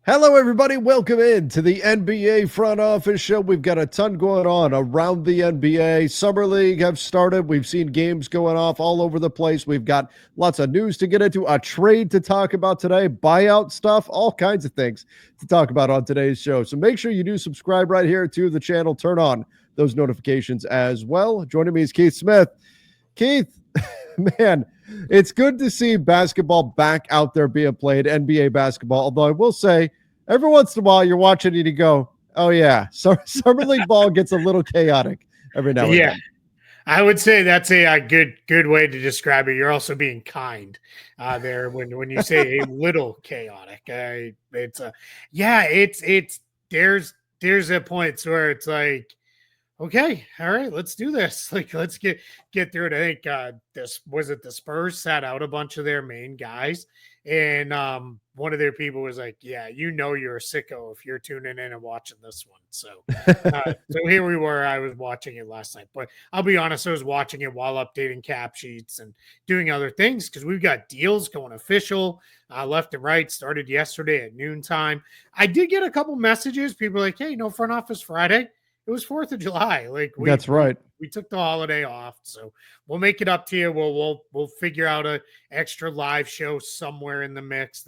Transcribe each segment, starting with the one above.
Hello, everybody. Welcome in to the NBA Front Office Show. We've got a ton going on around the NBA. Summer League have started. We've seen games going off all over the place. We've got lots of news to get into, a trade to talk about today, buyout stuff, all kinds of things to talk about on today's show. So make sure you do subscribe right here to the channel. Turn on those notifications as well. Joining me is Keith Smith. Keith, man, it's good to see basketball back out there being played, NBA basketball. Although I will say, every once in a while, you're watching it and you go, oh, yeah, Summer League ball gets a little chaotic every now and then. I would say that's a good way to describe it. You're also being kind there when you say a little chaotic. It's there's a point where it's like, okay, all right, let's do this. Like, let's get through it. I think the Spurs sat out a bunch of their main guys, and one of their people was like, "Yeah, you're a sicko if you're tuning in and watching this one." So here we were. I was watching it last night, but I'll be honest, I was watching it while updating cap sheets and doing other things because we've got deals going official left and right. Started yesterday at noontime. I did get a couple messages. People were like, "Hey, no front office Friday." It was 4th of July. That's right. We took the holiday off, so we'll make it up to you. We'll figure out a extra live show somewhere in the mix.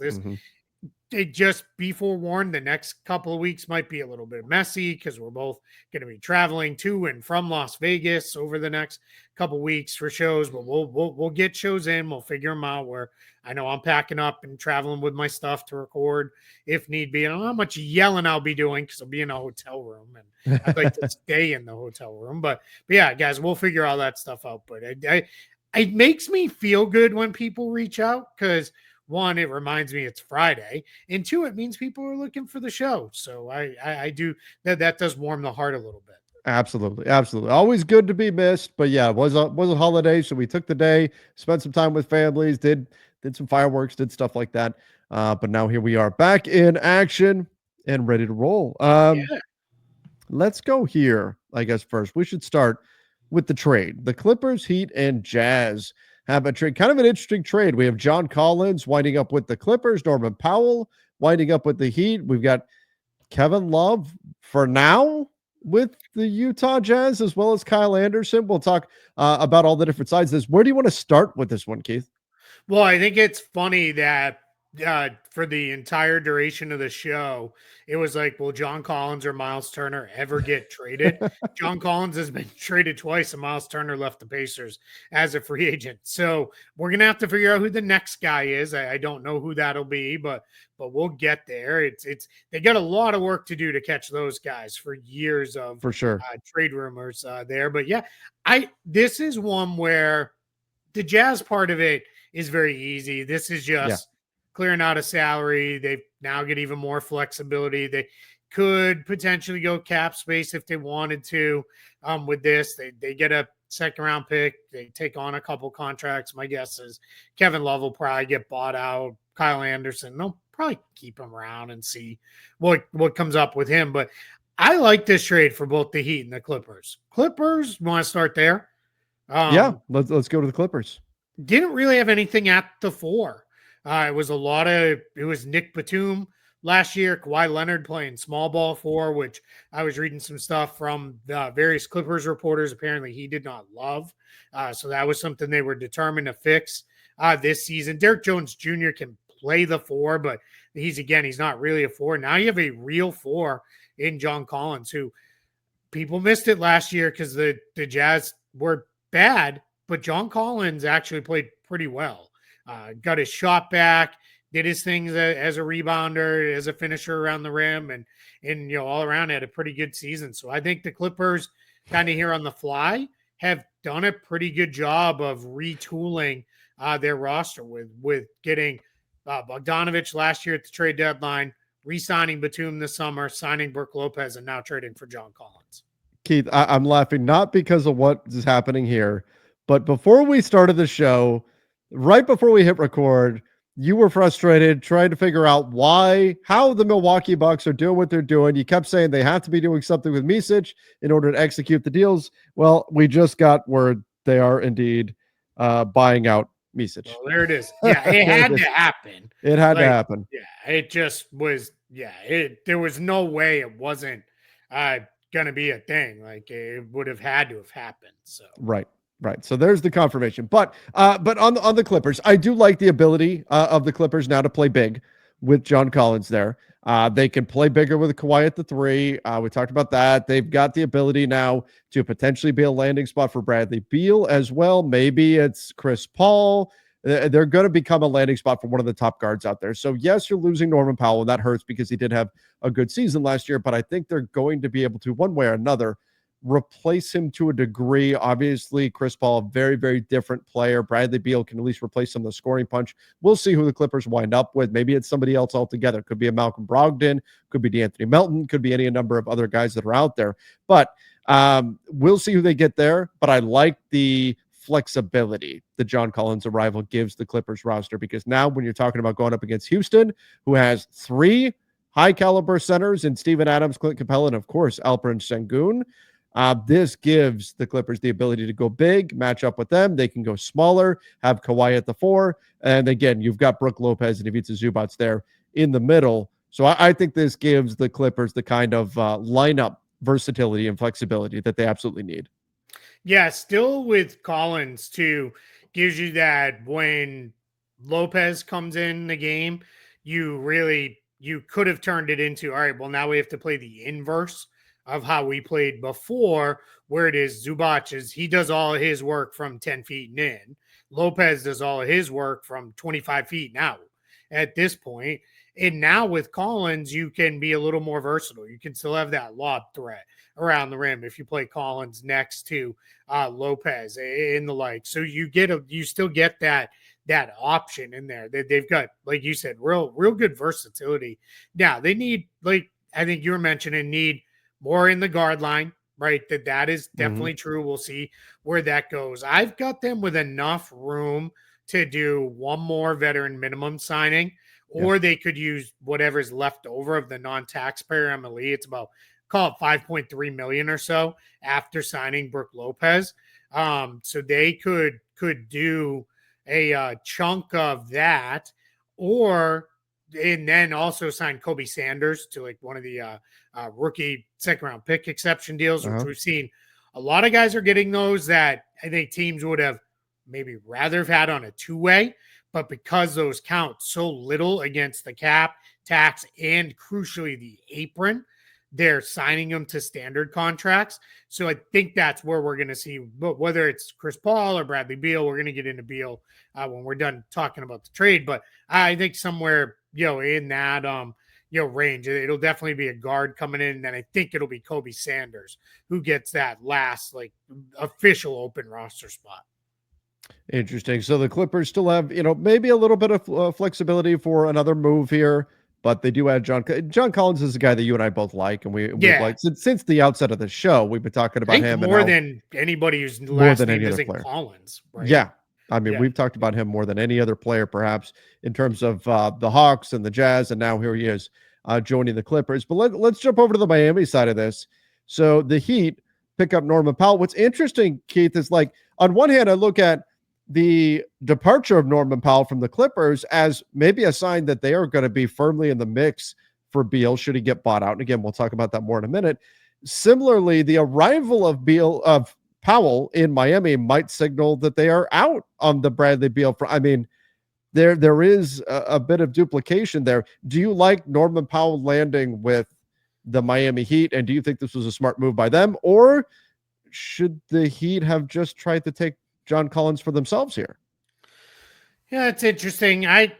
Just be forewarned, the next couple of weeks might be a little bit messy because we're both going to be traveling to and from Las Vegas over the next couple of weeks for shows. But we'll get shows in. We'll figure them out. Where I know I'm packing up and traveling with my stuff to record if need be. I don't know how much yelling I'll be doing because I'll be in a hotel room and I'd like to stay in the hotel room. But yeah, guys, we'll figure all that stuff out. But it makes me feel good when people reach out because, one, it reminds me it's Friday, and two, it means people are looking for the show. So I do that does warm the heart a little bit. Absolutely. Always good to be missed, but yeah, it was a holiday, so we took the day, spent some time with families, did some fireworks, did stuff like that. But now here we are back in action and ready to roll. Let's go here. I guess first we should start with the trade. The Clippers, Heat, and Jazz have a trade, kind of an interesting trade. We have John Collins winding up with the Clippers, Norman Powell winding up with the Heat. We've got Kevin Love for now with the Utah Jazz, as well as Kyle Anderson. We'll talk about all the different sides of this. Where do you want to start with this one, Keith? Well, I think it's funny that for the entire duration of the show, it was like, will John Collins or Miles Turner ever get traded? John Collins has been traded twice, and Miles Turner left the Pacers as a free agent. So we're gonna have to figure out who the next guy is. I don't know who that'll be, but we'll get there. It's they got a lot of work to do to catch those guys for years of for sure trade rumors there. But yeah, this is one where the Jazz part of it is very easy. This is just clearing out a salary. They now get even more flexibility. They could potentially go cap space if they wanted to. With this, they get a second round pick. They take on a couple contracts. My guess is Kevin Love will probably get bought out. Kyle Anderson, they'll probably keep him around and see what comes up with him. But I like this trade for both the Heat and the Clippers. Clippers, want to start there? Let's go to the Clippers. Didn't really have anything at the 4. It was Nick Batum last year, Kawhi Leonard playing small ball 4, which I was reading some stuff from the various Clippers reporters. Apparently he did not love. So that was something they were determined to fix this season. Derek Jones Jr. can play the 4, but he's not really a 4. Now you have a real 4 in John Collins, who people missed it last year because the Jazz were bad, but John Collins actually played pretty well. Got his shot back, did his things as a rebounder, as a finisher around the rim, and all around had a pretty good season. So I think the Clippers, kind of here on the fly, have done a pretty good job of retooling their roster with getting Bogdanovich last year at the trade deadline, re-signing Batum this summer, signing Brook Lopez, and now trading for John Collins. Keith, I'm laughing not because of what is happening here, but before we started the show, right before we hit record, you were frustrated trying to figure out how the Milwaukee Bucks are doing what they're doing. You kept saying they have to be doing something with Micic in order to execute the deals. Well, we just got word they are indeed buying out Misic. Well, there it is. Yeah, it had to happen. It had to Like, happen. yeah, it just was. Yeah, there was no way it wasn't gonna be a thing. Like it would have had to have happened. So Right. Right. So there's the confirmation. But on the Clippers, I do like the ability of the Clippers now to play big with John Collins there. They can play bigger with Kawhi at the three. We talked about that. They've got the ability now to potentially be a landing spot for Bradley Beal as well. Maybe it's Chris Paul. They're going to become a landing spot for one of the top guards out there. So yes, you're losing Norman Powell, and that hurts because he did have a good season last year. But I think they're going to be able to, one way or another, replace him to a degree. Obviously, Chris Paul, a very, very different player. Bradley Beal can at least replace some of the scoring punch. We'll see who the Clippers wind up with. Maybe it's somebody else altogether. Could be a Malcolm Brogdon, could be DeAnthony Melton, could be any number of other guys that are out there. But we'll see who they get there. But I like the flexibility that John Collins' arrival gives the Clippers roster, because now when you're talking about going up against Houston, who has three high caliber centers in Steven Adams, Clint Capella, and of course Alperen Sengun, this gives the Clippers the ability to go big, match up with them. They can go smaller, have Kawhi at the four. And again, you've got Brook Lopez and Ivica Zubac there in the middle. So I think this gives the Clippers the kind of lineup versatility and flexibility that they absolutely need. yeah, still with Collins too, gives you that when Lopez comes in the game, you could have turned it into, all right, well, now we have to play the inverse of how we played before, where it is Zubac he does all of his work from 10 feet and in. Lopez does all of his work from 25 feet and out at this point. And now with Collins, you can be a little more versatile. You can still have that lob threat around the rim if you play Collins next to Lopez in the like. So you still get that option in there. They've got, like you said, real good versatility. Now they need, like I think you were mentioning, need more in the guard line, right? That is definitely true. We'll see where that goes. I've got them with enough room to do one more veteran minimum signing, or they could use whatever's left over of the non-taxpayer MLE. It's about, call it 5.3 million or so after signing Brook Lopez. So they could do a chunk of that, and then also sign Kobe Sanders to like one of the rookie second round pick exception deals, which we've seen a lot of guys are getting those that I think teams would have maybe rather have had on a two-way, but because those count so little against the cap, tax, and crucially the apron, they're signing them to standard contracts. So I think that's where we're going to see, but whether it's Chris Paul or Bradley Beal, we're going to get into Beal when we're done talking about the trade. But I think somewhere, in that, range, it'll definitely be a guard coming in. And then I think it'll be Kobe Sanders who gets that last like official open roster spot. Interesting. So the Clippers still have, maybe a little bit of flexibility for another move here, but they do add John Collins is a guy that you and I both like, and we've liked since the outset of the show. We've been talking about him more than anybody whose last name isn't Collins. Right? Yeah. I mean, we've talked about him more than any other player, perhaps, in terms of the Hawks and the Jazz, and now here he is joining the Clippers. But let's jump over to the Miami side of this. So the Heat pick up Norman Powell. What's interesting, Keith, is like on one hand, I look at the departure of Norman Powell from the Clippers as maybe a sign that they are going to be firmly in the mix for Beal should he get bought out. And again, we'll talk about that more in a minute. Similarly, the arrival of Powell in Miami might signal that they are out on the Bradley Beal. I mean, there is a bit of duplication there. Do you like Norman Powell landing with the Miami Heat? And do you think this was a smart move by them? Or should the Heat have just tried to take John Collins for themselves here? Yeah, it's interesting. I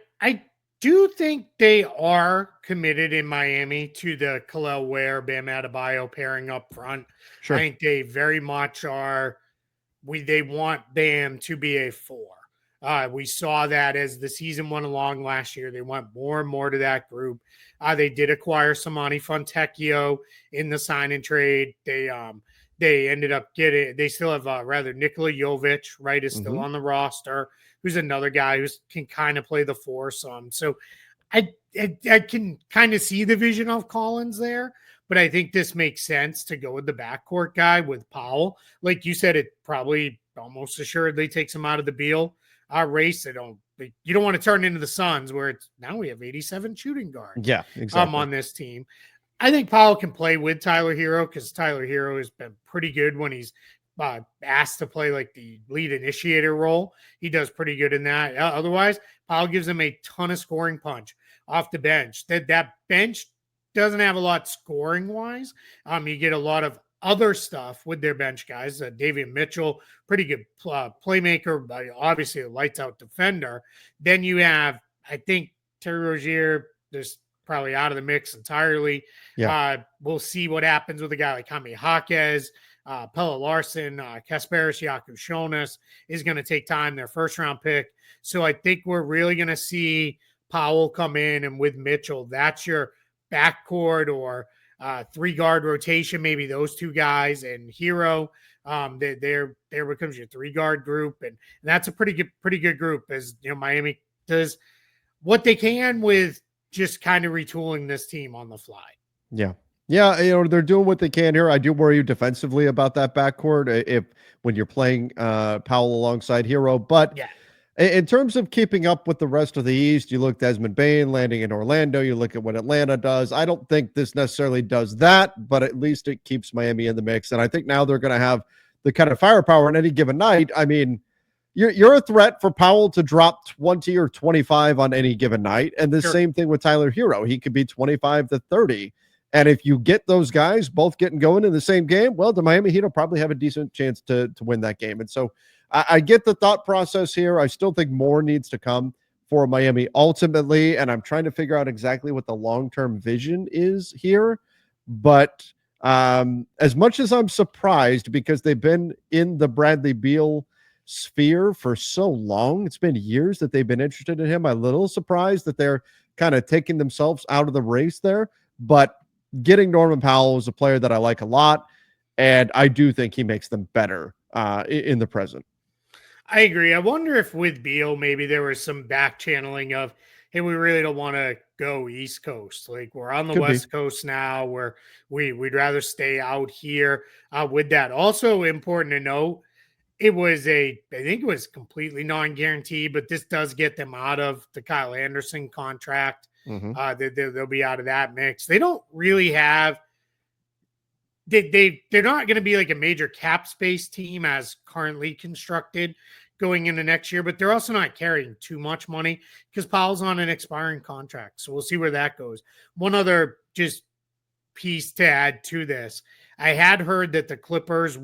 do think they are committed in Miami to the Khalil Ware, Bam Adebayo pairing up front. Sure. I think they very much are. They want Bam to be a four. We saw that as the season went along last year. They went more and more to that group. They did acquire Samani Fontecchio in the sign and trade. They ended up they still have Nikola Jovic, right, is still on the roster, who's another guy who can kind of play the four some. So I can kind of see the vision of Collins there, but I think this makes sense to go with the backcourt guy with Powell. Like you said, it probably almost assuredly takes him out of the Beal race. You don't want to turn into the Suns where it's now we have 87 shooting guards Yeah, exactly. on this team. I think Powell can play with Tyler Hero because Tyler Hero has been pretty good when he's asked to play like the lead initiator role. He does pretty good in that. Otherwise, Powell gives him a ton of scoring punch off the bench. That bench doesn't have a lot scoring wise. You get a lot of other stuff with their bench guys. Davian Mitchell, pretty good playmaker, obviously a lights out defender. Then you have, I think, Terry Rozier. There's probably out of the mix entirely. Yeah. We'll see what happens with a guy like Jaime Jaquez, Pella Larson, Kasparis Jonas is going to take time, their first round pick. So I think we're really going to see Powell come in, and with Mitchell, that's your backcourt or 3-guard rotation, maybe those two guys and Hero. There becomes your 3-guard group, and that's a pretty good group. As you know, Miami does what they can with just kind of retooling this team on the fly. Yeah. Yeah, they're doing what they can here. I do worry defensively about that backcourt if when you're playing Powell alongside Hero. But yeah, in terms of keeping up with the rest of the East, you look Desmond Bane landing in Orlando. You look at what Atlanta does. I don't think this necessarily does that, but at least it keeps Miami in the mix. And I think now they're going to have the kind of firepower on any given night. I mean, you're a threat for Powell to drop 20 or 25 on any given night. And the same thing with Tyler Hero. He could be 25 to 30. And if you get those guys both getting going in the same game, well, the Miami Heat will probably have a decent chance to win that game. And so I get the thought process here. I still think more needs to come for Miami ultimately. And I'm trying to figure out exactly what the long-term vision is here. But as much as I'm surprised because they've been in the Bradley Beal sphere for so long, it's been years that they've been interested in him. I'm a little surprised that they're kind of taking themselves out of the race there. But getting Norman Powell is a player that I like a lot, and I do think he makes them better in the present. I agree. I wonder if with Beal, maybe there was some back channeling of, hey, we really don't want to go East Coast. Like we're on the West Coast now, where we'd rather stay out here. With that, also important to note, I think it was completely non-guaranteed, but this does get them out of the Kyle Anderson contract. They'll be out of that mix. They don't really have. They're not going to be like a major cap space team as currently constructed going into next year, but they're also not carrying too much money because Powell's on an expiring contract. So we'll see where that goes. One other just piece to add to this. I had heard that the Clippers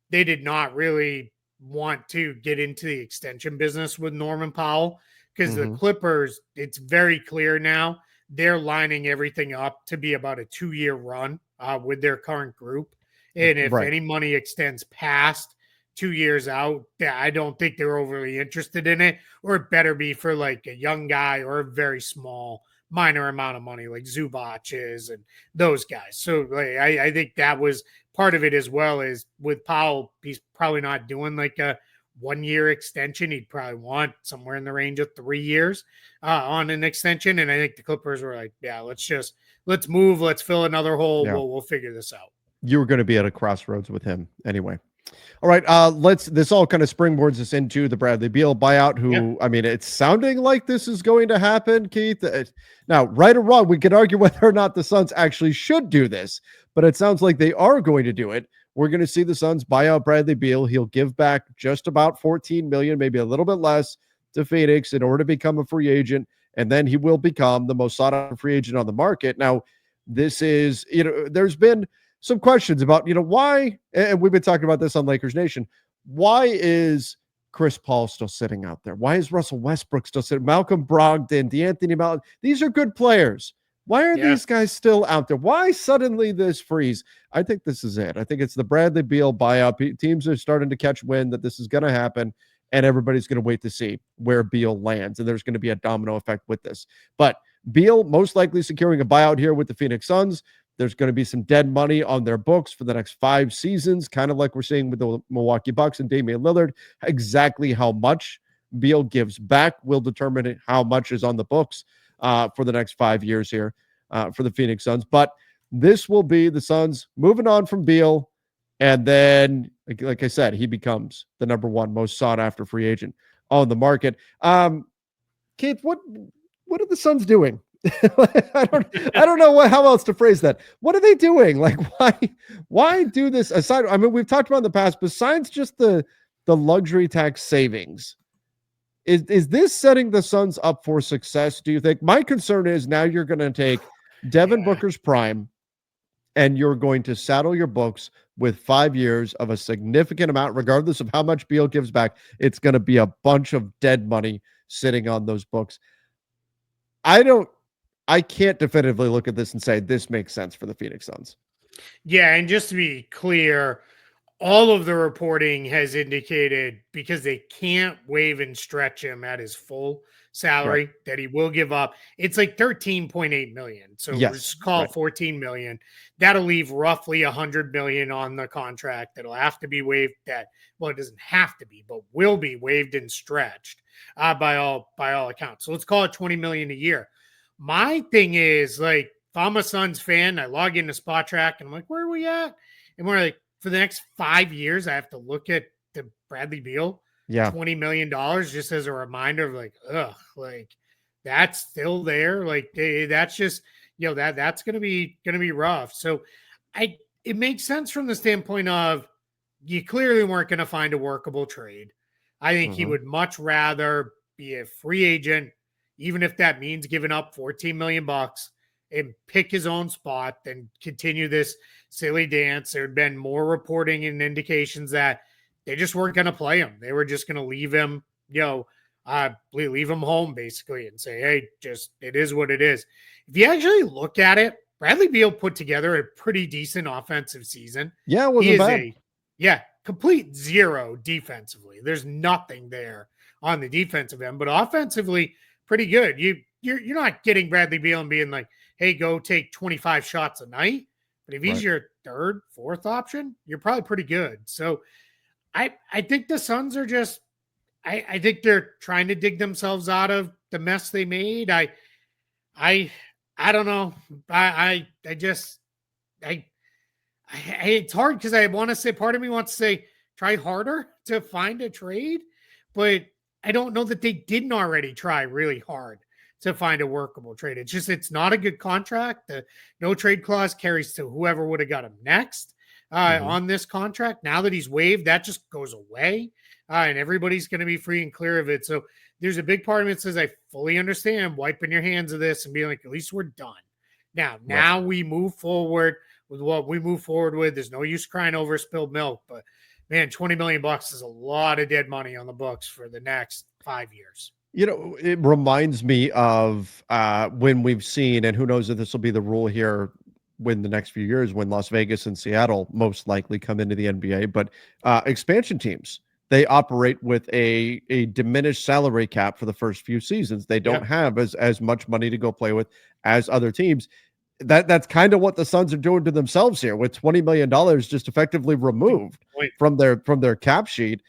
they did not really want to get into the extension business with Norman Powell because the Clippers, it's very clear now, they're lining everything up to be about a 2-year run with their current group. And if any money extends past 2 years out, I don't think they're overly interested in it, or it better be for like a young guy or a very small minor amount of money like Zubac is and those guys. So like, I think that was part of it as well. Is with Powell, he's probably not doing like a 1-year extension. He'd probably want somewhere in the range of 3 years on an extension. And I think the Clippers were like, yeah, let's move. Let's fill another hole. Yeah. We'll figure this out. You were going to be at a crossroads with him anyway. All right. This all kind of springboards us into the Bradley Beal buyout, who, I mean, it's sounding like this is going to happen, Keith. Now, right or wrong, we could argue whether or not the Suns actually should do this, but it sounds like they are going to do it. We're going to see the Suns buy out Bradley Beal. He'll give back just about $14 million, maybe a little bit less, to Phoenix in order to become a free agent, and then he will become the most sought-after free agent on the market. Now, this is, there's been some questions about, why, and we've been talking about this on Lakers Nation, why is Chris Paul still sitting out there? Why is Russell Westbrook still sitting? Malcolm Brogdon, DeAnthony Melton, these are good players. Why are these guys still out there? Why suddenly this freeze? I think this is it. I think it's the Bradley Beal buyout. Teams are starting to catch wind that this is going to happen, and everybody's going to wait to see where Beal lands, and there's going to be a domino effect with this. But Beal most likely securing a buyout here with the Phoenix Suns. There's going to be some dead money on their books for the next 5 seasons, kind of like we're seeing with the Milwaukee Bucks and Damian Lillard. Exactly how much Beal gives back will determine how much is on the books for the next 5 years here for the Phoenix Suns. But this will be the Suns moving on from Beal, and then, like I said, he becomes the number 1 most sought-after free agent on the market. Keith, what are the Suns doing? I don't know how else to phrase that. What are they doing? Like, why do this aside? I mean, we've talked about in the past, besides just the luxury tax savings. Is this setting the Suns up for success, do you think? My concern is now you're going to take Devin Yeah. Booker's prime and you're going to saddle your books with 5 years of a significant amount, regardless of how much Beal gives back. It's going to be a bunch of dead money sitting on those books. I can't definitively look at this and say this makes sense for the Phoenix Suns. Yeah, and just to be clear, all of the reporting has indicated because they can't waive and stretch him at his full salary that he will give up. It's like 13.8 million. So Yes, let's call it 14 million. That'll leave roughly 100 million on the contract that'll have to be waived. Well, it doesn't have to be, but will be waived and stretched by all accounts. So let's call it 20 million a year. My thing is, like, if I'm a Suns fan, I log into Spot Track and I'm like, where are we at? And we're like, for the next 5 years, I have to look at the Bradley Beal, $20 million just as a reminder of like, like that's still there. Like that's just, that's going to be rough. So it makes sense from the standpoint of you clearly weren't going to find a workable trade. I think he would much rather be a free agent, even if that means giving up 14 million bucks and pick his own spot than continue this silly dance. There had been more reporting and indications that they just weren't going to play him. They were just going to leave him, leave him home basically and say, hey, just it is what it is. If you actually look at it, Bradley Beal put together a pretty decent offensive season. Yeah, it wasn't bad. Complete zero defensively. There's nothing there on the defensive end, but offensively, pretty good. You're not getting Bradley Beal and being like, hey, go take 25 shots a night. But if he's your third, fourth option, you're probably pretty good. So I think the Suns are just, I think they're trying to dig themselves out of the mess they made. I don't know. It's hard because I want to say, part of me wants to say, try harder to find a trade, but I don't know that they didn't already try really hard to find a workable trade. It's not a good contract. The no trade clause carries to whoever would have got him next on this contract. Now that he's waived, that just goes away and everybody's going to be free and clear of it. So there's a big part of me that says, I fully understand wiping your hands of this and being like, at least we're done. Now we move forward with what we move forward with. There's no use crying over spilled milk, but man, 20 million bucks is a lot of dead money on the books for the next 5 years. It reminds me of when we've seen, and who knows if this will be the rule here when the next few years, when Las Vegas and Seattle most likely come into the NBA, but expansion teams, they operate with a diminished salary cap for the first few seasons. They don't have as much money to go play with as other teams. That's kind of what the Suns are doing to themselves here with $20 million just effectively removed from their cap sheet.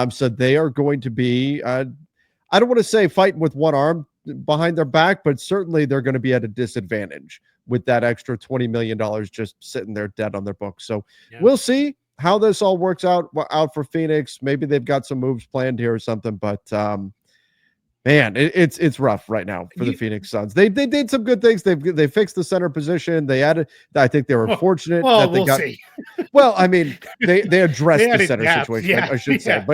So they are going to be I don't want to say fighting with one arm behind their back, but certainly they're going to be at a disadvantage with that extra $20 million just sitting there dead on their books. So we'll see how this all works out for Phoenix. Maybe they've got some moves planned here or something, but man, it's rough right now for the Phoenix Suns. They did some good things. They fixed the center position. They added. I think they were fortunate that they got. See. Well, I mean, they addressed the center situation. I should say,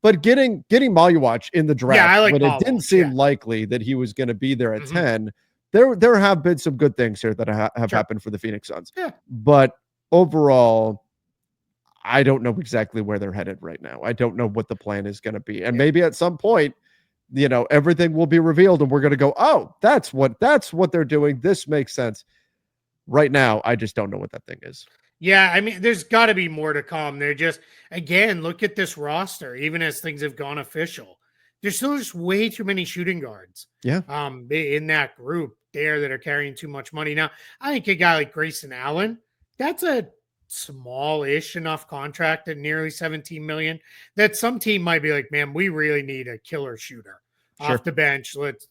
but getting Malajuwich in the draft when it didn't seem likely that he was going to be there at 10, there have been some good things here that have happened for the Phoenix Suns. Yeah. But overall, I don't know exactly where they're headed right now. I don't know what the plan is going to be, and maybe at some point, everything will be revealed, and we're going to go, oh, that's what they're doing. This makes sense. Right now, I just don't know what that thing is. Yeah, I mean, there's got to be more to come. They're just, again, look at this roster. Even as things have gone official, there's still just way too many shooting guards. Yeah. In that group there that are carrying too much money. Now, I think a guy like Grayson Allen, that's a small-ish enough contract at nearly 17 million that some team might be like, man, we really need a killer shooter off the bench. Let's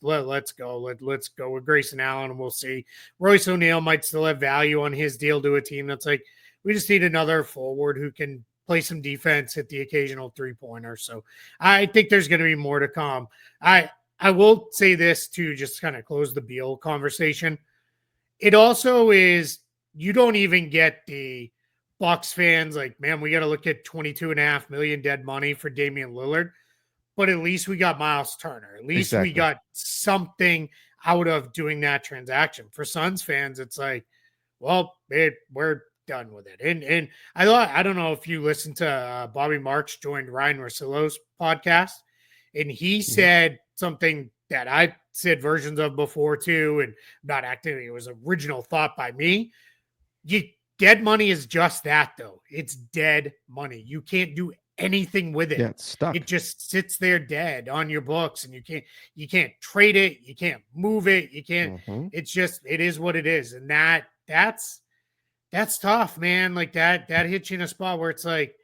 go. Let's go with Grayson Allen, and we'll see. Royce O'Neal might still have value on his deal to a team that's like, we just need another forward who can play some defense, hit the occasional 3-pointer. So I think there's going to be more to come. I will say this to just kind of close the Beal conversation. It also is, you don't even get the Bucks fans like, man, we got to look at $22.5 million dead money for Damian Lillard. But at least we got Miles Turner. At least we got something out of doing that transaction. For Suns fans, it's like, well, we're done with it. And I don't know if you listened to Bobby Marks joined Ryan Russillo's podcast, and he said something that I said versions of before too, and not acting. It was original thought by me. Dead money is just that, though. It's dead money. You can't do anything with it. Yeah, it's stuck. It just sits there dead on your books, and you can't trade it. You can't move it. You can't. It's just, it is what it is, and that's tough, man. Like that hits you in a spot where it's like,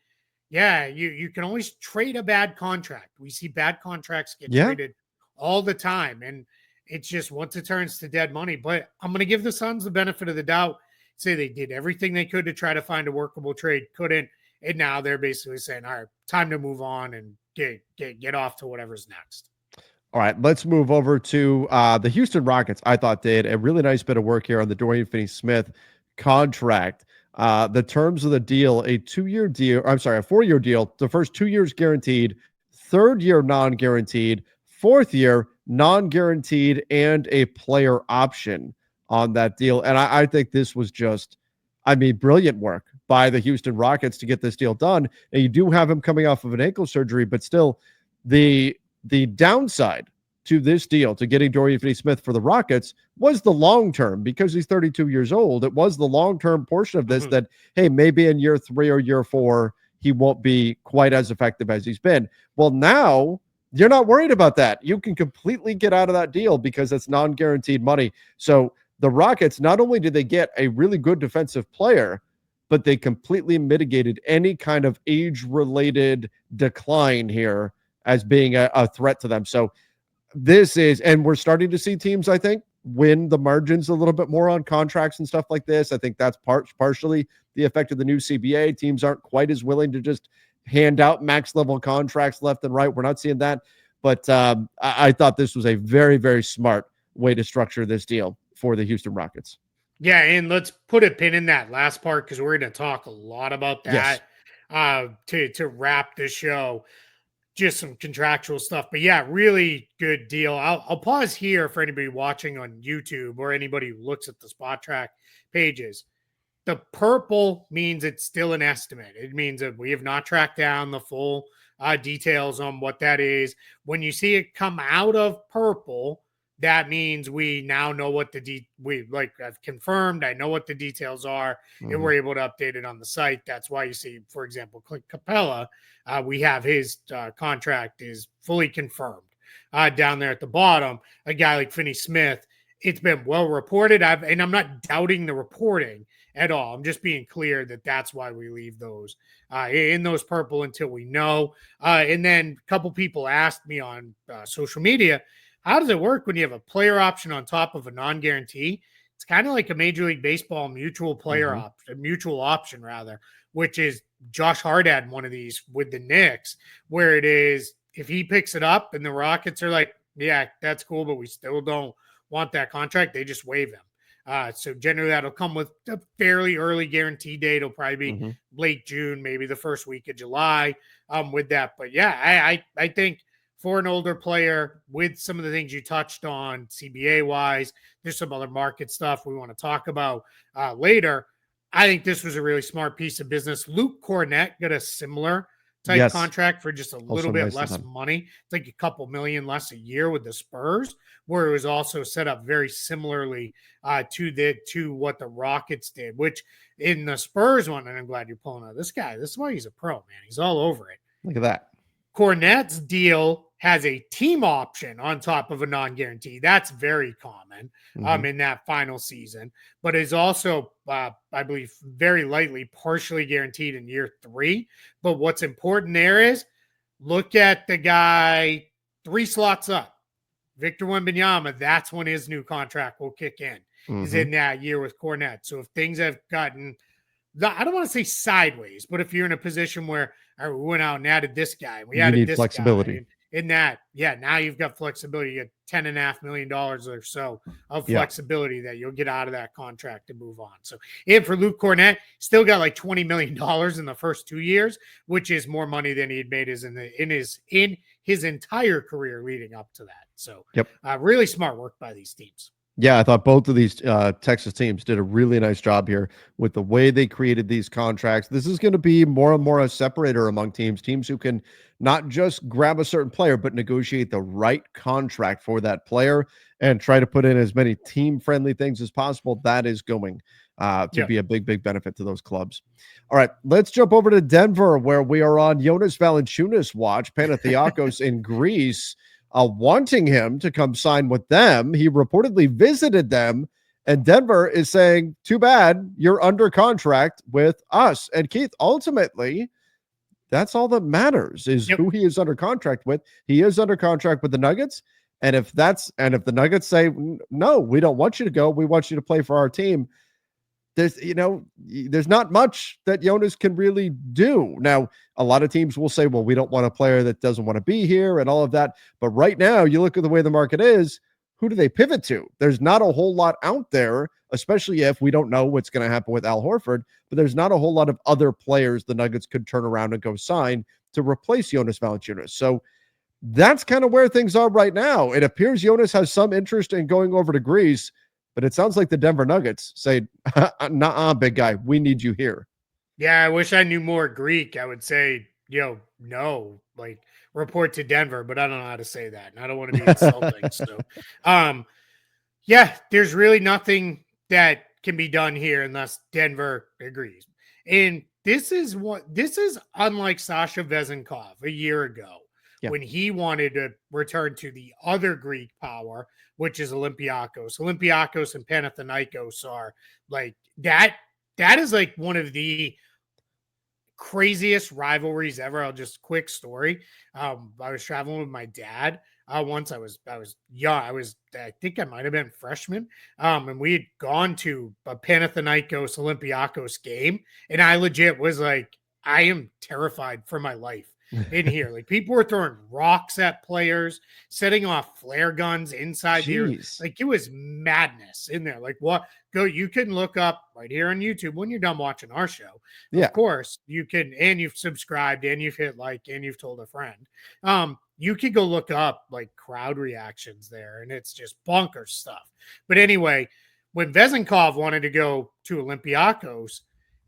yeah, you can always trade a bad contract. We see bad contracts get traded all the time, and it's just once it turns to dead money. But I'm going to give the Suns the benefit of the doubt. Say they did everything they could to try to find a workable trade, couldn't, and now they're basically saying, all right, time to move on and get off to whatever's next. All right, let's move over to the Houston Rockets. I thought did a really nice bit of work here on the Dorian Finney-Smith contract. The terms of the deal, a 2-year deal, I'm sorry, a 4-year deal. The first 2 years guaranteed, third year non-guaranteed, fourth year non-guaranteed, and a player option on that deal. And I think this was just, brilliant work by the Houston Rockets to get this deal done. And you do have him coming off of an ankle surgery, but still the downside to this deal, to getting Dorian Finney-Smith for the Rockets, was the long term, because he's 32 years old. It was the long term portion of this that, hey, maybe in year 3 or year 4, he won't be quite as effective as he's been. Well, now you're not worried about that. You can completely get out of that deal because it's non-guaranteed money. So the Rockets, not only did they get a really good defensive player, but they completely mitigated any kind of age-related decline here as being a threat to them. So this is, and we're starting to see teams, I think, win the margins a little bit more on contracts and stuff like this. I think that's partially the effect of the new CBA. Teams aren't quite as willing to just hand out max-level contracts left and right. We're not seeing that. But I thought this was a very, very smart way to structure this deal for the Houston Rockets. Yeah, and let's put a pin in that last part because we're going to talk a lot about that to wrap the show. Just some contractual stuff, but yeah, really good deal. I'll pause here for anybody watching on YouTube or anybody who looks at the Spot Track pages. The purple means it's still an estimate. It means that we have not tracked down the full details on what that is. When you see it come out of purple, that means we now know what I've confirmed. I know what the details are, and we're able to update it on the site. That's why you see, for example, Clint Capella, we have his contract is fully confirmed down there at the bottom. A guy like Finney-Smith, it's been well reported. And I'm not doubting the reporting at all. I'm just being clear that that's why we leave those in those purple until we know. And then a couple people asked me on social media, how does it work when you have a player option on top of a non-guarantee? It's kind of like a Major League Baseball mutual player option, mutual option rather, which is Josh Hart had one of these with the Knicks, where it is if he picks it up and the Rockets are like, yeah, that's cool, but we still don't want that contract, they just waive him. So generally that'll come with a fairly early guarantee date. It'll probably be late June, maybe the first week of July with that. But yeah, I think for an older player with some of the things you touched on CBA wise, there's some other market stuff we want to talk about later. I think this was a really smart piece of business. Luke Cornett got a similar type contract for just a little bit less money. It's like a couple million less a year with the Spurs, where it was also set up very similarly to what the Rockets did, which in the Spurs one, and I'm glad you're pulling out this guy. This is why he's a pro, man. He's all over it. Look at that. Cornett's deal has a team option on top of a non-guarantee. That's very common in that final season, but is also, I believe, very lightly partially guaranteed in year 3. But what's important there is look at the guy 3 slots up. Victor Wembanyama, that's when his new contract will kick in, is in that year with Cornett. So if things have gotten I don't want to say sideways, but if you're in a position where all right, we went out and added this guy, we You added need this guy, flexibility. and in that, yeah, now you've got flexibility. You get $10.5 million or so of Yeah. flexibility that you'll get out of that contract to move on. So, and for Luke Cornett, still got like $20 million in the first 2 years, which is more money than he'd made in his entire career leading up to that. So, Yep. really smart work by these teams. Yeah, I thought both of these Texas teams did a really nice job here with the way they created these contracts. This is going to be more and more a separator among teams who can not just grab a certain player, but negotiate the right contract for that player and try to put in as many team-friendly things as possible. That is going to be a big benefit to those clubs. All right, let's jump over to Denver, where we are on Jonas Valanciunas watch. Panathinaikos in Greece. Wanting him to come sign with them. He reportedly visited them, and Denver is saying, too bad, you're under contract with us. And Keith, ultimately, that's all that matters is who he is under contract with. He is under contract with the Nuggets. And if the Nuggets say, no, we don't want you to go, we want you to play for our team, there's not much that Jonas can really do. Now, a lot of teams will say, well, we don't want a player that doesn't want to be here and all of that. But right now, you look at the way the market is, who do they pivot to? There's not a whole lot out there, especially if we don't know what's going to happen with Al Horford, but there's not a whole lot of other players the Nuggets could turn around and go sign to replace Jonas Valanciunas. So that's kind of where things are right now. It appears Jonas has some interest in going over to Greece, but it sounds like the Denver Nuggets say, nah, big guy, we need you here. Yeah, I wish I knew more Greek. I would say, no, like report to Denver, but I don't know how to say that. And I don't want to be insulting. So, yeah, there's really nothing that can be done here unless Denver agrees. And this is unlike Sasha Vezenkov a year ago when he wanted to return to the other Greek power, which is Olympiacos. Olympiacos and Panathinaikos are like that. That is like one of the craziest rivalries ever. I'll just quick story. I was traveling with my dad once. I was young. I think I might have been freshman. And we had gone to a Panathinaikos Olympiacos game, and I legit was like, I am terrified for my life in here. Like people were throwing rocks at players, setting off flare guns inside here. Like it was madness in there. Like what? You can look up right here on YouTube when you're done watching our show. Yeah. Of course, you can, and you've subscribed and you've hit like and you've told a friend. You could go look up like crowd reactions there, and it's just bonkers stuff. But anyway, when Vezenkov wanted to go to Olympiacos,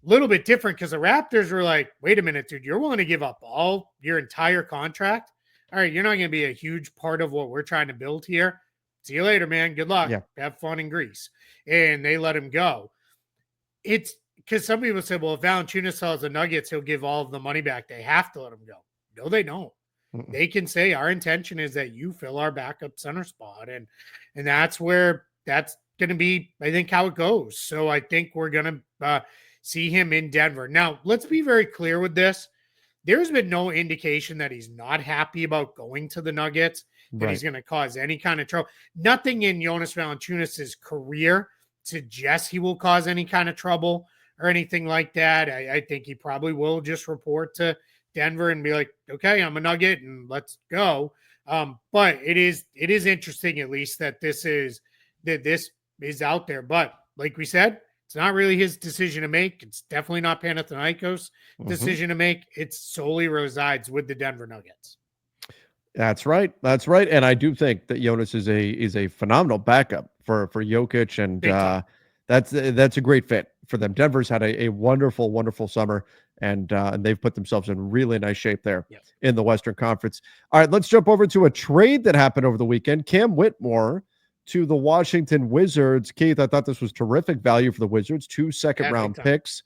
a little bit different because the Raptors were like, wait a minute, dude, you're willing to give up all your entire contract? All right, you're not going to be a huge part of what we're trying to build here. See you later, man. Good luck. Yeah. Have fun in Greece. And they let him go. It's because some people say, well, if Valanciunas sells the Nuggets, he'll give all of the money back. They have to let him go. No, they don't. Mm-mm. They can say our intention is that you fill our backup center spot. And that's where that's going to be, I think, how it goes. So I think we're going to see him in Denver. Now, let's be very clear with this. There's been no indication that he's not happy about going to the Nuggets, that he's going to cause any kind of trouble. Nothing in Jonas Valanciunas' career suggests he will cause any kind of trouble or anything like that. I think he probably will just report to Denver and be like, okay, I'm a Nugget and let's go. But it is interesting at least that this is out there. But like we said, it's not really his decision to make. It's definitely not Panathinaikos' decision to make. It solely resides with the Denver Nuggets. That's right. That's right. And I do think that Jonas is a phenomenal backup for Jokic, and that's a great fit for them. Denver's had a wonderful summer, and they've put themselves in really nice shape there in the Western Conference. All right, let's jump over to a trade that happened over the weekend. Cam Whitmore to the Washington Wizards. Keith, I thought this was terrific value for the Wizards. 2 second-round picks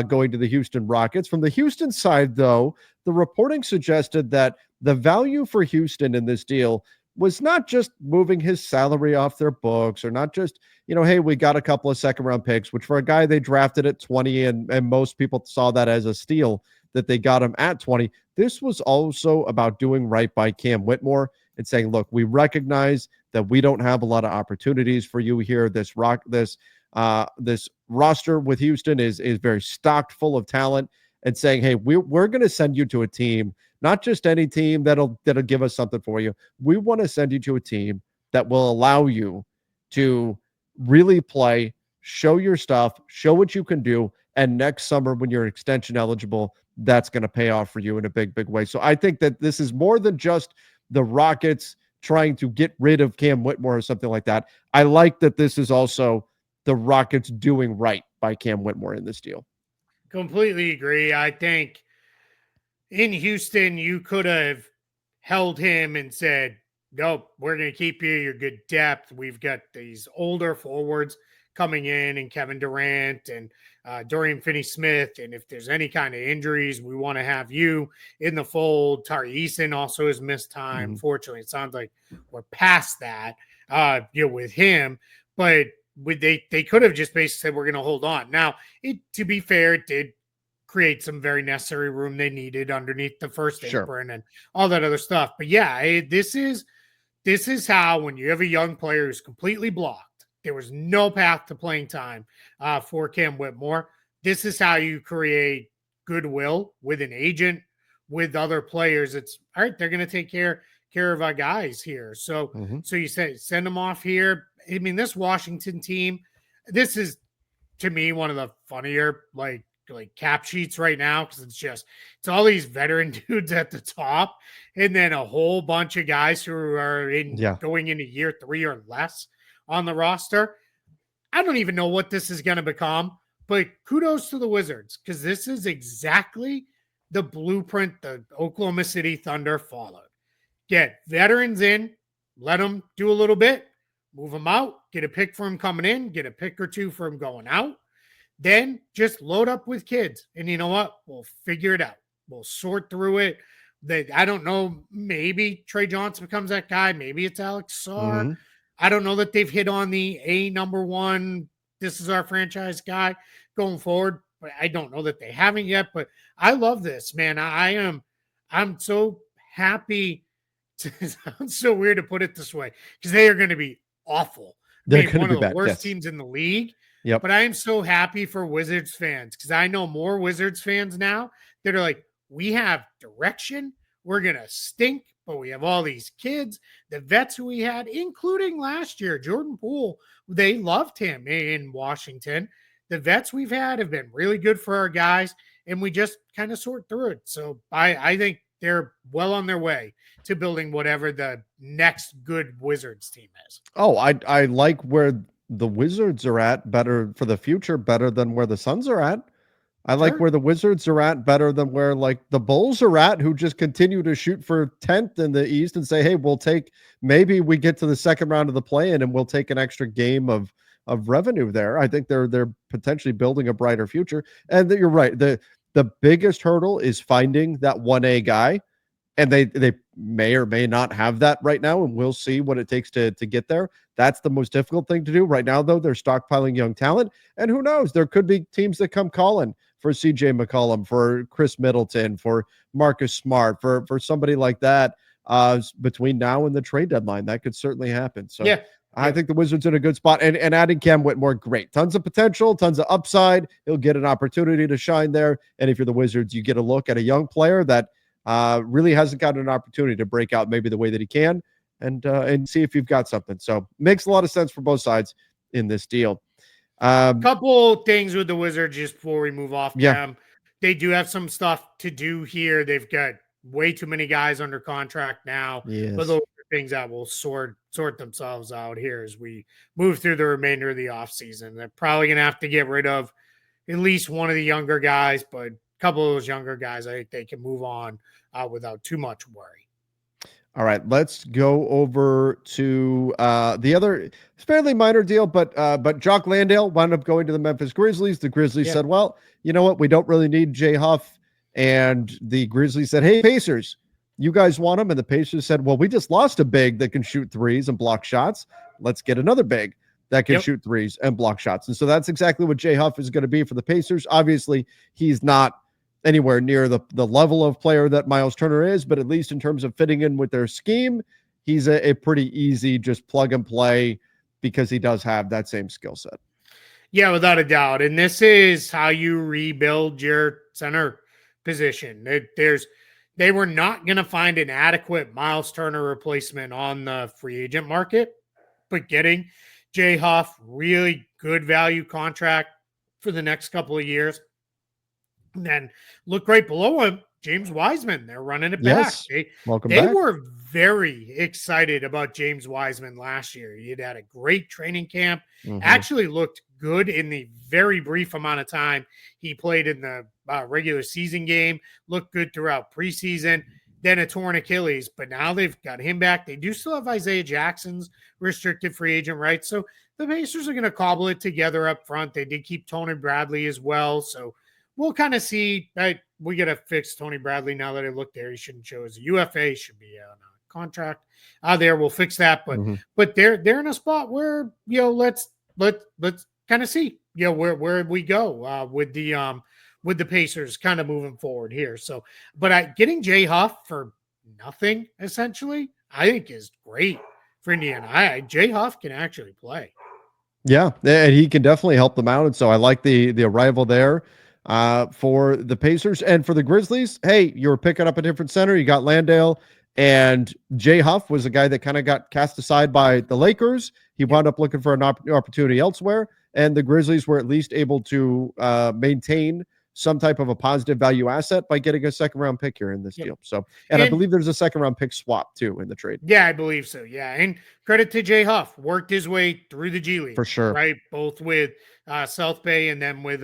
going to the Houston Rockets. From the Houston side, though, the reporting suggested that the value for Houston in this deal was not just moving his salary off their books, or not just, hey, we got a couple of second-round picks, which for a guy they drafted at 20, and most people saw that as a steal that they got him at 20. This was also about doing right by Cam Whitmore and saying, look, we recognize that we don't have a lot of opportunities for you here. This this roster with Houston is very stocked full of talent, and saying, hey, we're going to send you to a team, not just any team that'll give us something for you. We want to send you to a team that will allow you to really play, show your stuff, show what you can do. And next summer, when you're extension eligible, that's going to pay off for you in a big, big way. So I think that this is more than just the Rockets trying to get rid of Cam Whitmore or something like that. I like that this is also the Rockets doing right by Cam Whitmore in this deal. Completely agree. I think in Houston, you could have held him and said, nope, we're going to keep you. You're good depth. We've got these older forwards coming in, and Kevin Durant and Dorian Finney-Smith. And if there's any kind of injuries, we want to have you in the fold. Tari Eason also has missed time. Mm-hmm. Fortunately, it sounds like we're past that, with him. But they could have just basically said, we're going to hold on. Now, to be fair, it did create some very necessary room they needed underneath the first apron and all that other stuff. But yeah, this is how, when you have a young player who's completely blocked, there was no path to playing time for Cam Whitmore. This is how you create goodwill with an agent, with other players. It's all right. They're going to take care of our guys here. So, so you say send them off here. I mean, this Washington team, this is to me one of the funnier like cap sheets right now, because it's all these veteran dudes at the top, and then a whole bunch of guys who are going into year 3 or less on the roster. I don't even know what this is going to become, but kudos to the Wizards, because this is exactly the blueprint the Oklahoma City Thunder followed. Get veterans in, let them do a little bit, move them out, get a pick for them coming in, get a pick or two for them going out. Then just load up with kids. And you know what? We'll figure it out. We'll sort through it. I don't know. Maybe Trey Johnson becomes that guy. Maybe it's Alex Sarr. I don't know that they've hit on the number one. This is our franchise guy going forward. But I don't know that they haven't yet. But I love this, man. I'm so happy. It sounds so weird to put it this way, because they are going to be awful. They're one of the worst teams in the league. Yep. But I am so happy for Wizards fans, because I know more Wizards fans now that are like, we have direction. We're going to stink, but we have all these kids, the vets who we had, including last year, Jordan Poole. They loved him in Washington. The vets we've had have been really good for our guys, and we just kind of sort through it. So I think they're well on their way to building whatever the next good Wizards team is. Oh, I like where the Wizards are at better for the future, better than where the Suns are at. I like where the Wizards are at better than where like the Bulls are at, who just continue to shoot for 10th in the East and say, hey, maybe we get to the second round of the play-in and we'll take an extra game of revenue there. I think they're potentially building a brighter future. And you're right. The biggest hurdle is finding that 1A guy. And they may or may not have that right now, and we'll see what it takes to get there. That's the most difficult thing to do right now, though. They're stockpiling young talent, and who knows? There could be teams that come calling for CJ McCollum, for Chris Middleton, for Marcus Smart, for somebody like that between now and the trade deadline. That could certainly happen. So I think the Wizards are in a good spot, and adding Cam Whitmore, great. Tons of potential, tons of upside. He'll get an opportunity to shine there, and if you're the Wizards, you get a look at a young player that really hasn't gotten an opportunity to break out maybe the way that he can, and see if you've got something. So makes a lot of sense for both sides in this deal. Couple things with the Wizards just before we move off them. They do have some stuff to do here. They've got way too many guys under contract now. Yes. But those are things that will sort themselves out here as we move through the remainder of the offseason. They're probably going to have to get rid of at least one of the younger guys, but a couple of those younger guys, I think they can move on without too much worry. All right, let's go over to the other fairly minor deal, but Jock Landale wound up going to the Memphis Grizzlies. The Grizzlies said, well, you know what? We don't really need Jay Huff. And the Grizzlies said, hey, Pacers, you guys want him? And the Pacers said, well, we just lost a big that can shoot threes and block shots. Let's get another big that can shoot threes and block shots. And so that's exactly what Jay Huff is going to be for the Pacers. Obviously, he's not anywhere near the level of player that Miles Turner is, but at least in terms of fitting in with their scheme, he's a pretty easy just plug and play because he does have that same skill set. Yeah, without a doubt. And this is how you rebuild your center position. They were not going to find an adequate Miles Turner replacement on the free agent market, but getting Jay Huff, really good value contract for the next couple of years. And then look right below him, James Wiseman. They're running it back. Yes. Welcome They back. were very excited about James Wiseman last year. He had a great training camp. Actually looked good in the very brief amount of time he played in the regular season game. Looked good throughout preseason. Then a torn Achilles, but now they've got him back. They do still have Isaiah Jackson's restricted free agent rights, so the Pacers are going to cobble it together up front. They did keep Tony Bradley as well, so we'll kind of see. We got to fix Tony Bradley now that I look there. He shouldn't show as a UFA. He should be on a contract. There, we'll fix that. But they're in a spot where let's kind of see where we go with the Pacers kind of moving forward here. So, but getting Jay Huff for nothing essentially, I think is great for Indiana. Jay Huff can actually play. Yeah, and he can definitely help them out. And so I like the arrival there for the Pacers. And for the Grizzlies, hey, you were picking up a different center. You got Landale, and Jay Huff was a guy that kind of got cast aside by the Lakers. He wound up looking for an opportunity elsewhere, and the Grizzlies were at least able to maintain some type of a positive value asset by getting a second round pick here in this deal. So, and I believe there's a second round pick swap too in the trade. Yeah, I believe so. Yeah. And credit to Jay Huff, worked his way through the G League for sure. Right. Both with South Bay and then with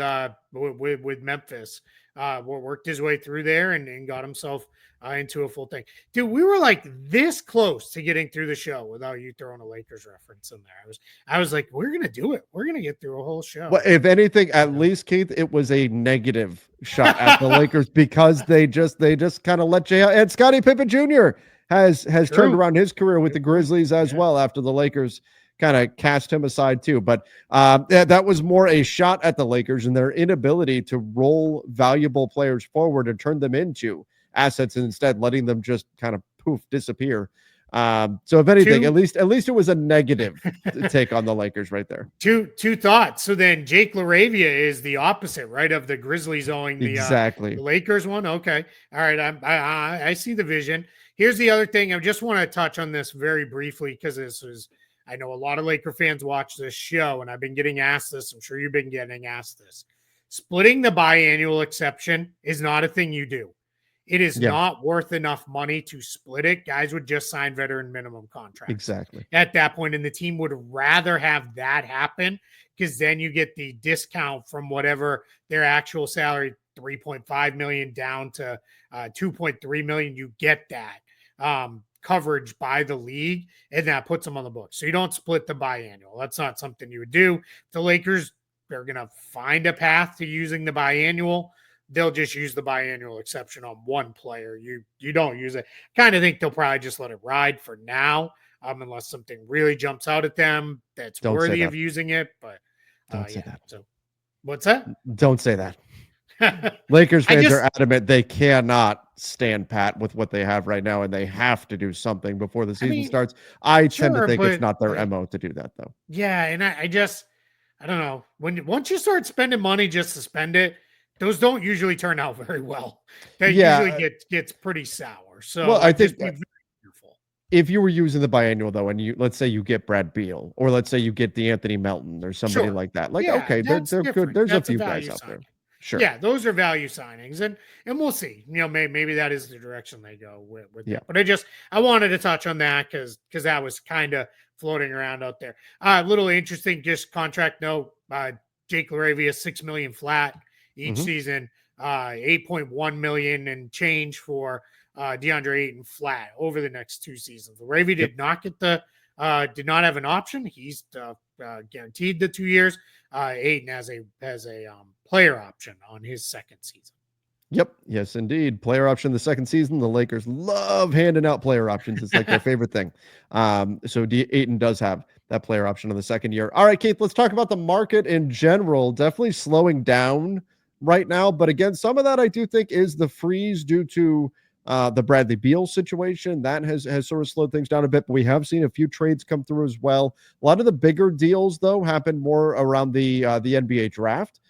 Memphis. Worked his way through there and got himself into a full thing. Dude, we were like this close to getting through the show without you throwing a Lakers reference in there. I was like, we're gonna do it. We're gonna get through a whole show. Well, if anything, at least Keith, it was a negative shot at the Lakers because they just kind of let Jay, and Scottie Pippen Jr. has turned around his career with the Grizzlies as well after the Lakers kind of cast him aside too. But that was more a shot at the Lakers and their inability to roll valuable players forward and turn them into assets, and instead letting them just kind of disappear. So if anything, at least it was a negative take on the Lakers right there. Two thoughts. So then Jake LaRavia is the opposite, right, of the Grizzlies owing the exactly the Lakers one. Okay, all right, I see the vision. Here's the other thing. I just want to touch on this very briefly because I know a lot of Laker fans watch this show, and I've been getting asked this. I'm sure you've been getting asked this. Splitting the biannual exception is not a thing you do. It is not worth enough money to split it. Guys would just sign veteran minimum contracts. Exactly. At that point, and the team would rather have that happen because then you get the discount from whatever their actual salary, 3.5 million down to 2.3 million. You get that coverage by the league, and that puts them on the books. So you don't split the biannual. That's not something you would do. The Lakers, they're going to find a path to using the biannual. They'll just use the biannual exception on one player. You don't use it. Kind of think they'll probably just let it ride for now, unless something really jumps out at them that's worthy of using it. But don't say that. So what's that? Don't say that. Lakers fans are adamant they cannot stand pat with what they have right now, and they have to do something before the season starts. I tend to think it's not their MO to do that, though. Yeah, and I don't know. Once you start spending money just to spend it, those don't usually turn out very well. That usually gets pretty sour. So well, I think if you were using the biannual though, and let's say you get Brad Beal, or let's say you get Anthony Melton or somebody like that, okay, they're good. There's a few guys out there. Sure. Yeah, those are value signings, and we'll see. Maybe that is the direction they go with that. But I wanted to touch on that because that was kind of floating around out there. A little interesting, just contract note. Jake LaRavia, $6 million flat each season, 8.1 million and change for DeAndre Ayton flat over the next 2 seasons. LaRavia did not get did not have an option. He's guaranteed the 2 years. Ayton has a player option on his second season. Yep. Yes, indeed. Player option the second season. The Lakers love handing out player options. It's like their favorite thing. So Ayton does have that player option on the second year. All right, Keith, let's talk about the market in general. Definitely slowing down right now. But again, some of that I do think is the freeze due to The Bradley Beal situation that has sort of slowed things down a bit, but we have seen a few trades come through as well. A lot of the bigger deals, though, happened more around the NBA draft.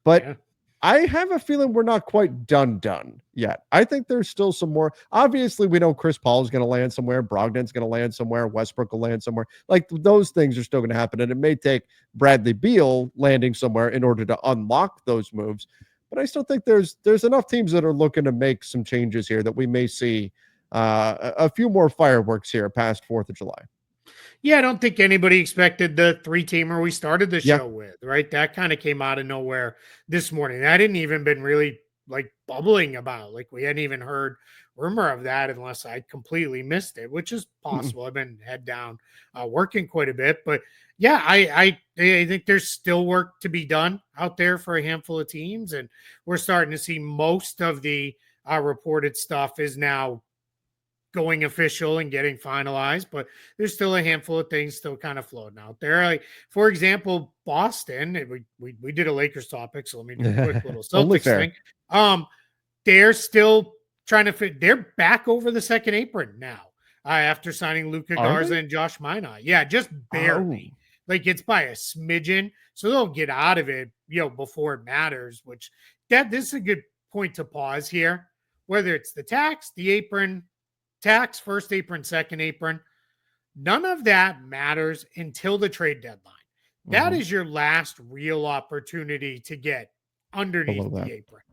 But Yeah. I have a feeling we're not quite done yet. I think there's still some more. Obviously, we know Chris Paul is going to land somewhere, Brogdon's going to land somewhere, Westbrook will land somewhere. Like those things are still going to happen, and it may take Bradley Beal landing somewhere in order to unlock those moves. But I still think there's enough teams that are looking to make some changes here that we may see a few more fireworks here past 4th of July. Yeah, I don't think anybody expected the 3-teamer we started the Yeah. show with, right? That kind of came out of nowhere this morning. That hadn't even been really like bubbling about. Like we hadn't even heard rumor of that unless I completely missed it, which is possible. I've been head down working quite a bit, but yeah, I think there's still work to be done out there for a handful of teams, and we're starting to see most of the reported stuff is now going official and getting finalized, but there's still a handful of things still kind of floating out there. Like, for example, Boston, we did a Lakers topic, so let me do a quick little Only Celtics fair. thing. They're still trying to fit, they're back over the second apron now after signing Luka Are Garza they? and Josh Minot. Yeah, just barely. Oh. Like it's by a smidgen. So they'll get out of it, before it matters, which this is a good point to pause here. Whether it's the tax, the apron, tax, first apron, second apron, none of that matters until the trade deadline. That is your last real opportunity to get underneath the apron.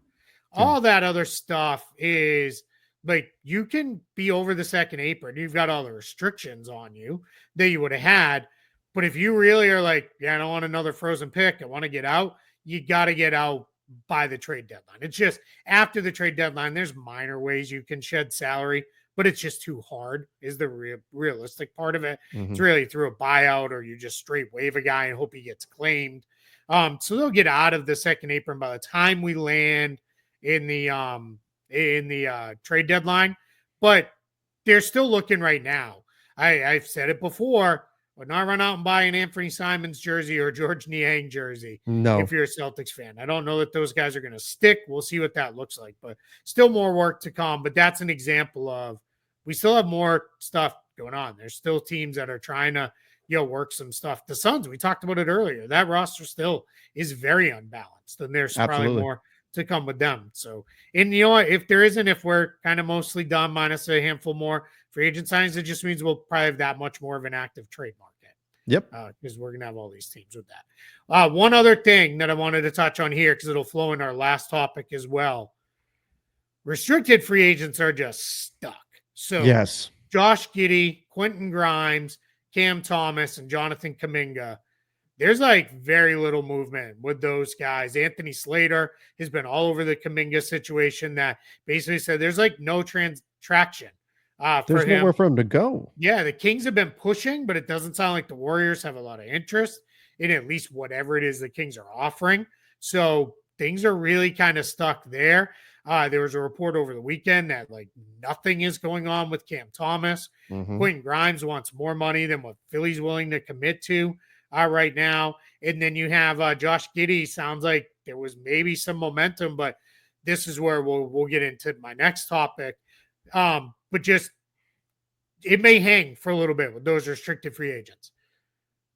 All that other stuff is like you can be over the second apron. You've got all the restrictions on you that you would have had. But if you really are like, yeah, I don't want another frozen pick, I want to get out, you got to get out by the trade deadline. It's just after the trade deadline, there's minor ways you can shed salary, but it's just too hard is the realistic part of it. It's really through a buyout or you just straight waive a guy and hope he gets claimed. So they'll get out of the second apron by the time we land in the trade deadline, but they're still looking right now. I've said it before, but not run out and buy an Anthony Simons jersey or George Niang jersey. No. If you're a Celtics fan, I don't know that those guys are going to stick. We'll see what that looks like, but still more work to come. But that's an example of we still have more stuff going on. There's still teams that are trying to work some stuff. The Suns, we talked about it earlier. That roster still is very unbalanced, and there's probably more to come with them. So, and if there isn't, if we're kind of mostly done, minus a handful more free agent signings, it just means we'll probably have that much more of an active trade market. Yep. Because we're going to have all these teams with that. One other thing that I wanted to touch on here, because it'll flow in our last topic as well. Restricted free agents are just stuck. So, yes, Josh Giddey, Quentin Grimes, Cam Thomas, and Jonathan Kuminga. There's like very little movement with those guys. Anthony Slater has been all over the Kuminga situation that basically said there's like no traction there's nowhere for him to go. Yeah, the Kings have been pushing, but it doesn't sound like the Warriors have a lot of interest in at least whatever it is the Kings are offering. So things are really kind of stuck there. There was a report over the weekend that like nothing is going on with Cam Thomas. Quentin Grimes wants more money than what Philly's willing to commit to right now. And then you have Josh Giddey. Sounds like there was maybe some momentum, but this is where we'll get into my next topic. But just it may hang for a little bit with those restricted free agents.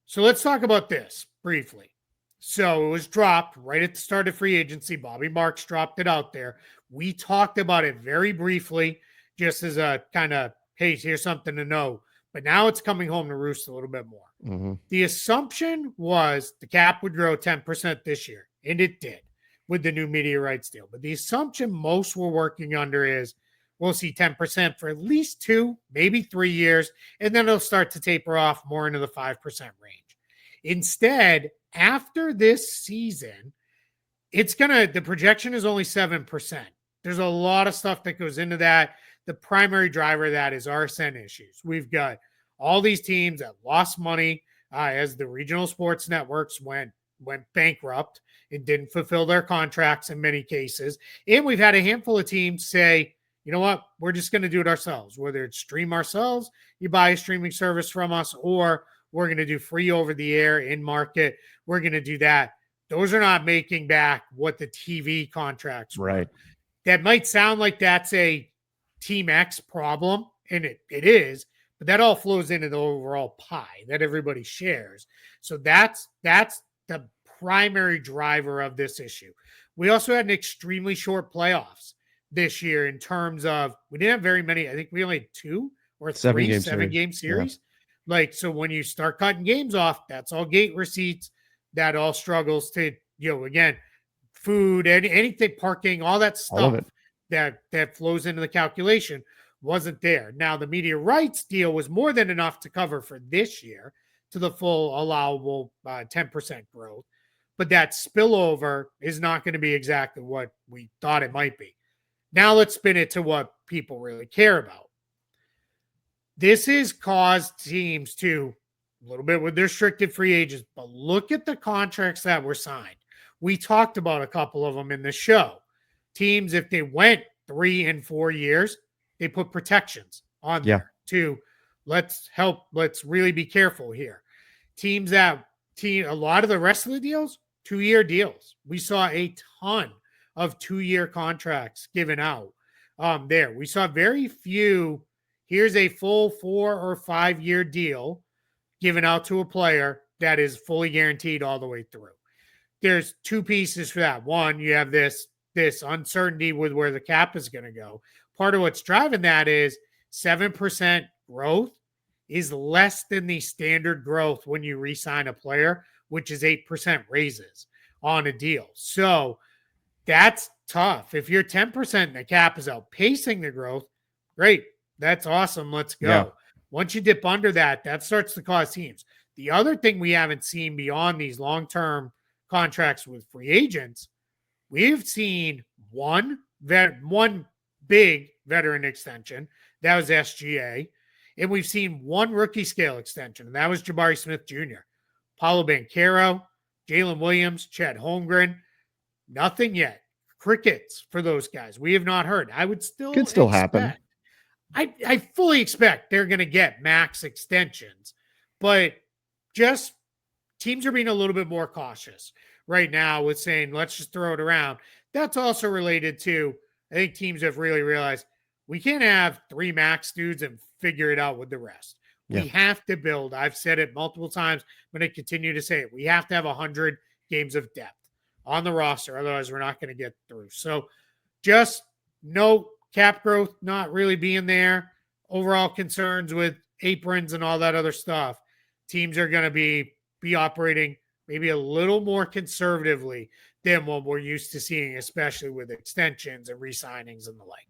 So let's talk about this briefly. So it was dropped right at the start of free agency. Bobby Marks dropped it out there. We talked about it very briefly, just as a kind of, hey, here's something to know. But now it's coming home to roost a little bit more. The assumption was the cap would grow 10% this year, and it did with the new media rights deal. But the assumption most were working under is we'll see 10% for at least 2, maybe 3 years, and then it'll start to taper off more into the 5% range. Instead, after this season, the projection is only 7%. There's a lot of stuff that goes into that. The primary driver of that is RSN issues. We've got all these teams that lost money as the regional sports networks went bankrupt and didn't fulfill their contracts in many cases. And we've had a handful of teams say, you know what, we're just going to do it ourselves, whether it's stream ourselves, you buy a streaming service from us, or we're going to do free over the air in market. We're going to do that. Those are not making back what the TV contracts were. Right. That might sound like that's a Team X problem, and it is, but that all flows into the overall pie that everybody shares. So that's the primary driver of this issue. We also had an extremely short playoffs this year in terms of we didn't have very many. I think we only had 2 or 3 7-game series. Like, so when you start cutting games off, that's all gate receipts. That all struggles to, again, food, anything, parking, all that stuff that flows into the calculation wasn't there. Now, the media rights deal was more than enough to cover for this year to the full allowable 10% growth. But that spillover is not going to be exactly what we thought it might be. Now let's spin it to what people really care about. This has caused teams to, a little bit with their restricted free agents, but look at the contracts that were signed. We talked about a couple of them in the show. Teams, if they went 3 and 4 years, they put protections on there to let's really be careful here. Teams a lot of the rest of the deals, 2-year deals. We saw a ton of 2-year contracts given out there. We saw very few, here's a full 4 or 5-year deal given out to a player that is fully guaranteed all the way through. There's 2 pieces for that. One, you have this uncertainty with where the cap is going to go. Part of what's driving that is 7% growth is less than the standard growth when you re-sign a player, which is 8% raises on a deal. So that's tough. If you're 10% and the cap is outpacing the growth, great. That's awesome. Let's go. Yeah. Once you dip under that, that starts to cause teams. The other thing we haven't seen beyond these long-term contracts with free agents, we've seen one big veteran extension. That was SGA. And we've seen one rookie scale extension, and that was Jabari Smith Jr. Paulo Banchero, Jalen Williams, Chet Holmgren. Nothing yet. Crickets for those guys. We have not heard. I would still could still happen. I fully expect they're going to get max extensions, but just teams are being a little bit more cautious right now with saying, let's just throw it around. That's also related to, I think teams have really realized we can't have 3 max dudes and figure it out with the rest. Yeah. We have to build. I've said it multiple times. I'm going to continue to say it. We have to have 100 games of depth on the roster. Otherwise, we're not going to get through. So just no cap growth not really being there. Overall concerns with aprons and all that other stuff. Teams are going to be operating maybe a little more conservatively than what we're used to seeing, especially with extensions and re-signings and the like.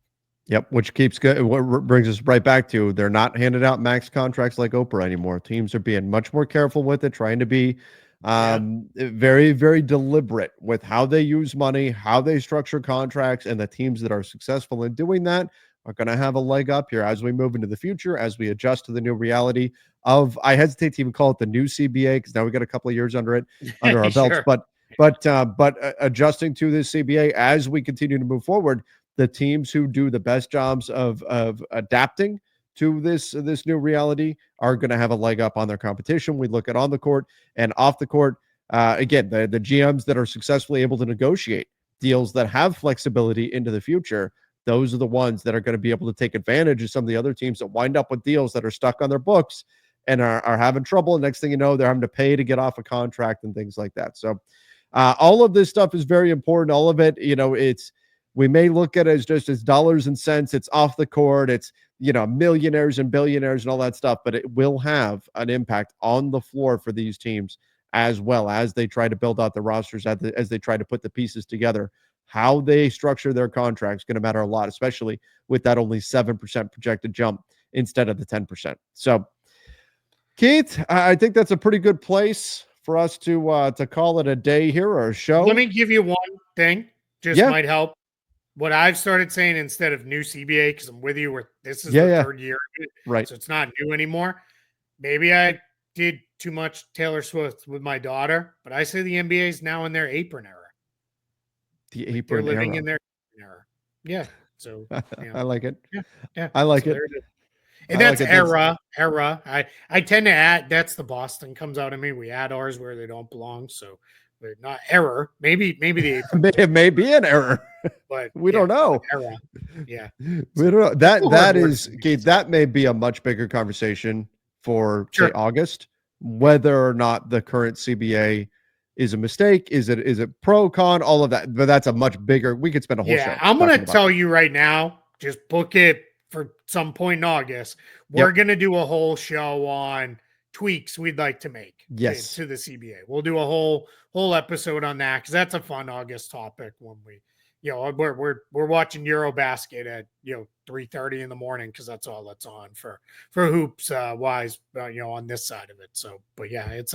Yep, which keeps good. What brings us right back to they're not handing out max contracts like Oprah anymore. Teams are being much more careful with it, trying to be very, very deliberate with how they use money, how they structure contracts, and the teams that are successful in doing that are going to have a leg up here as we move into the future, as we adjust to the new reality of, I hesitate to even call it the new CBA because now we got a couple of years under our belts, but adjusting to this CBA as we continue to move forward. The teams who do the best jobs of adapting to this new reality are going to have a leg up on their competition. We look at on the court and off the court. Again, the GMs that are successfully able to negotiate deals that have flexibility into the future, those are the ones that are going to be able to take advantage of some of the other teams that wind up with deals that are stuck on their books and are having trouble. And next thing you know, they're having to pay to get off a contract and things like that. So all of this stuff is very important. All of it, we may look at it as just as dollars and cents. It's off the court. It's, millionaires and billionaires and all that stuff, but it will have an impact on the floor for these teams as well as they try to build out the rosters, as they try to put the pieces together. How they structure their contracts is going to matter a lot, especially with that only 7% projected jump instead of the 10%. So, Keith, I think that's a pretty good place for us to call it a day here or a show. Let me give you one thing, might help. What I've started saying instead of new CBA, because I'm with you, where this is the third year, right? So it's not new anymore. Maybe I did too much Taylor Swift with my daughter, but I say the NBA is now in their apron era. The apron They're living era. in their era. Yeah. So I like it. Yeah. I like it. And that's era. I tend to add, that's the Boston comes out of me. We add ours where they don't belong. So but not error. Maybe the apron. It may be an error, but we don't know. Era. Yeah. We don't So know. just the That hardwood is is gonna be okay. insane. That may be a much bigger conversation for say Sure. August, whether or not the current CBA is a mistake. Is it pro con all of that? But that's a much bigger. We could spend a whole Yeah, show I'm gonna talking about tell that. you right now, just book it for some point in August. We're Yep. gonna do a whole show on tweaks we'd like to make Yes. to the CBA. We'll do a whole episode on that because that's a fun August topic when we, we're watching Eurobasket at 3:30 in the morning because that's all that's on for hoops wise on this side of it. So, but yeah, it's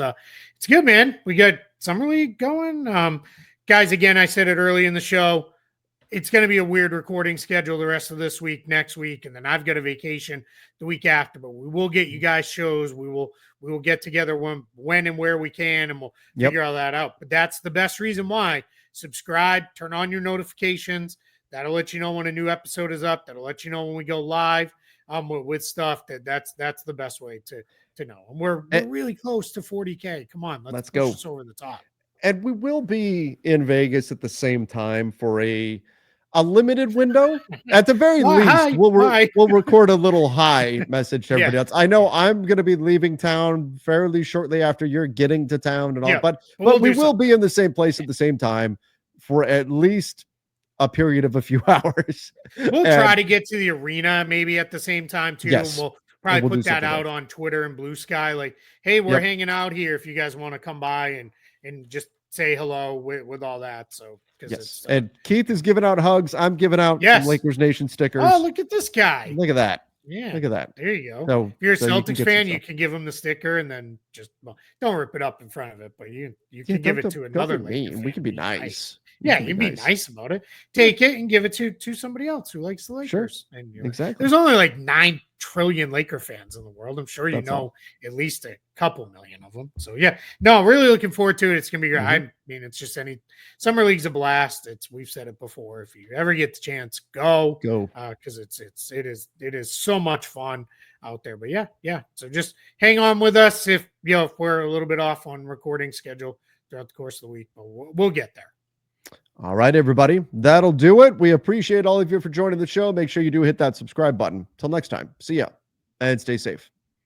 good, man. We got summer league going. Guys, again, I said it early in the show, it's going to be a weird recording schedule the rest of this week, next week, and then I've got a vacation the week after. But we will get you guys shows. We will get together when and where we can, and we'll Yep. figure all that out. But that's the best reason why. Subscribe, turn on your notifications. That'll let you know when a new episode is up. That'll let you know when we go live with stuff. That's the best way to know. And we're really close to 40K. Come on, let's push go. us over the top. And we will be in Vegas at the same time for a limited window. At the very least, Hi. we'll record a little hi message to everybody Yeah. else. I know I'm going to be leaving town fairly shortly after you're getting to town and all, Yeah, but we'll we do will something. be in the same place at the same time for at least a period of a few hours. We'll And try to get to the arena maybe at the same time too, and yes, we'll and probably we'll do put that something out there. on Twitter and Blue Sky. Like, hey, we're Yep. hanging out here if you guys want to come by and just say hello with all that. So because Yes. it's And Keith is giving out hugs. I'm giving out some yes. Lakers Nation stickers. Oh, look at this guy. Look at that. Yeah. Look at that. There you go. So If you're a you can Celtics get fan, some you stuff. can give him the sticker and then just don't rip it up in front of it, but you Yeah, can give it don't to don't another be Laker mean. fan. We can be Be nice. Yeah, can you can be nice. nice about it. Take it and give it to somebody else who likes the Sure. Lakers. And Exactly. there's only like 9 trillion Laker fans in the world. I'm sure That's all. at least a couple million of them. So yeah, no, really looking forward to it. It's gonna be great. Mhm. I mean, it's just summer league's a blast. We've said it before. If you ever get the chance, go because it is so much fun out there. But yeah. So just hang on with us if we're a little bit off on recording schedule throughout the course of the week, but we'll get there. All right, everybody. That'll do it. We appreciate all of you for joining the show. Make sure you do hit that subscribe button. Till next time. See ya and stay safe.